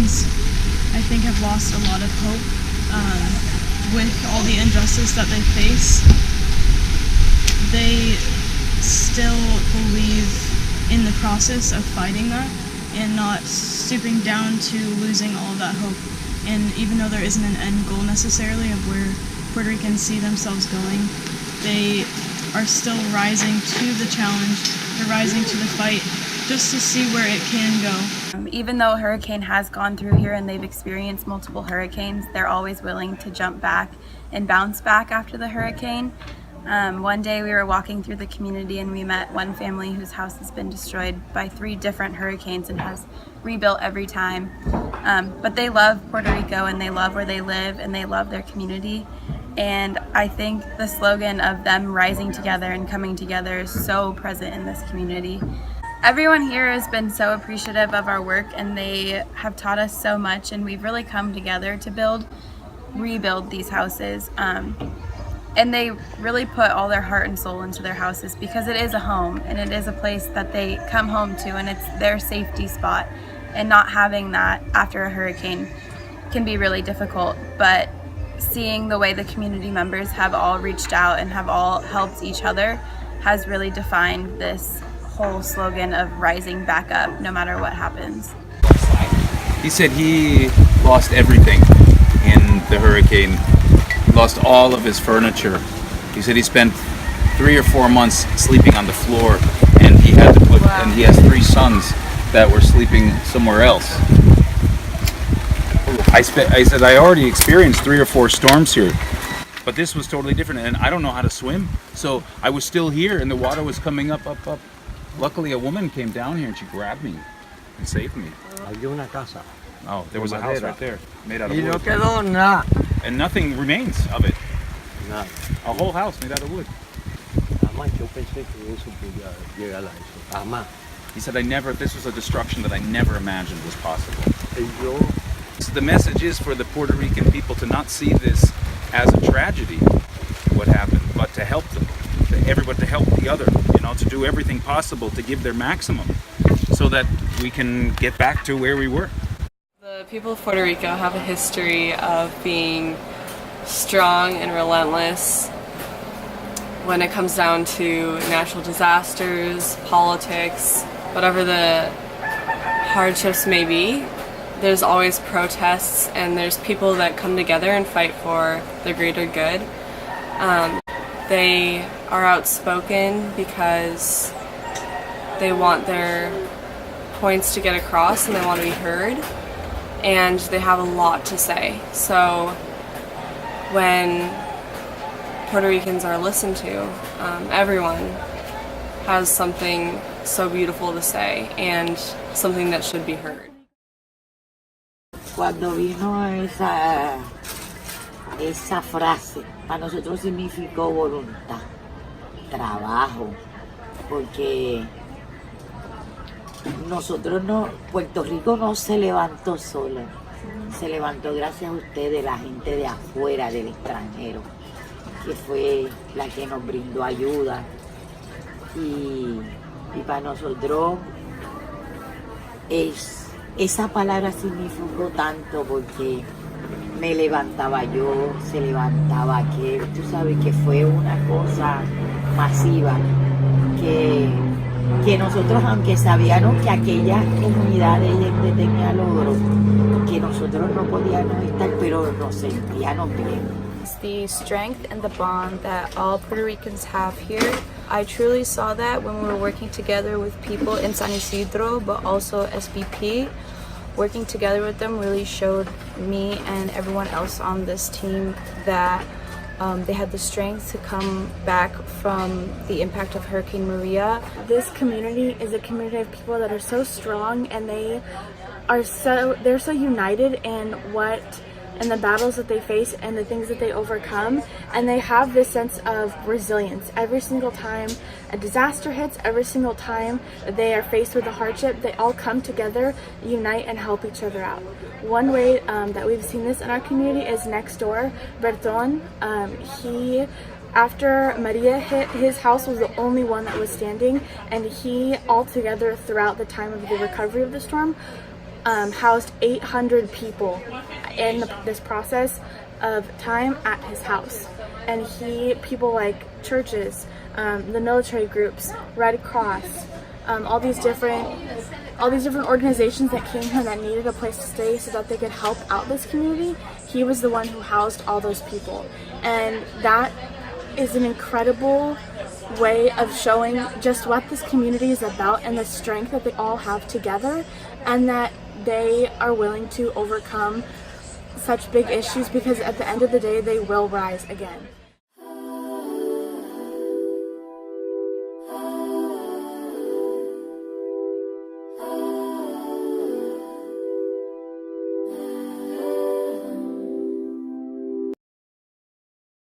Ricans, I think, have lost a lot of hope with all the injustice that they face. They still believe in the process of fighting that and not stooping down to losing all of that hope. And even though there isn't an end goal necessarily of where Puerto Ricans see themselves going, they are still rising to the challenge, they're rising to the fight just to see where it can go. Even though a hurricane has gone through here and they've experienced multiple hurricanes, they're always willing to jump back and bounce back after the hurricane. One day we were walking through the community and we met one family whose house has been destroyed by 3 different hurricanes and has rebuilt every time. But they love Puerto Rico and they love where they live and they love their community. And I think the slogan of them rising together and coming together is so present in this community. Everyone here has been so appreciative of our work and they have taught us so much, and we've really come together to rebuild these houses. And they really put all their heart and soul into their houses because it is a home and it is a place that they come home to and it's their safety spot. And not having that after a hurricane can be really difficult. But seeing the way the community members have all reached out and have all helped each other has really defined this whole slogan of rising back up no matter what happens. He said he lost everything in the hurricane. He lost all of his furniture. He said he spent 3 or 4 months sleeping on the floor, and he had to put, wow. And he has 3 sons that were sleeping somewhere else. I said I already experienced 3 or 4 storms here, but this was totally different, and I don't know how to swim, so I was still here and the water was coming up. Luckily a woman came down here and she grabbed me and saved me. Oh, there was a house right there made out of wood. And nothing remains of it. A whole house made out of wood. He said this was a destruction that I never imagined was possible. So the message is for the Puerto Rican people to not see this as a tragedy, what happened, but to help them, to help the other, to do everything possible to give their maximum so that we can get back to where we were. The people of Puerto Rico have a history of being strong and relentless when it comes down to natural disasters, politics, whatever the hardships may be. There's always protests and there's people that come together and fight for the greater good. They are outspoken because they want their points to get across and they want to be heard, and they have a lot to say. So when Puerto Ricans are listened to, everyone has something so beautiful to say and something that should be heard. Cuando vino esa frase, para nosotros significó voluntad, trabajo, porque Puerto Rico no se levantó solo, se levantó gracias a ustedes, la gente de afuera, del extranjero, que fue la que nos brindó ayuda, y para nosotros esa palabra significó tanto porque me levantaba yo, se levantaba aquel, tú sabes que fue una cosa masiva, que nosotros, aunque sabíamos que aquellas comunidades tenía logro, que nosotros no podíamos estar, pero nos sentíamos bien. The strength and the bond that all Puerto Ricans have here. I truly saw that when we were working together with people in San Isidro, but also SBP. Working together with them really showed me and everyone else on this team that they had the strength to come back from the impact of Hurricane Maria. This community is a community of people that are so strong, and they're so united in the battles that they face and the things that they overcome, and they have this sense of resilience. Every single time a disaster hits, every single time they are faced with a hardship, they all come together, unite, and help each other out. One way that we've seen this in our community is next door, Berton. After Maria hit, his house was the only one that was standing, and he, all together throughout the time of the recovery of the storm, housed 800 people in this process of time at his house. And people like churches, the military groups, Red Cross, all these different organizations that came here that needed a place to stay so that they could help out this community. He was the one who housed all those people, and that is an incredible way of showing just what this community is about and the strength that they all have together, and that they are willing to overcome such big issues, because at the end of the day they will rise again.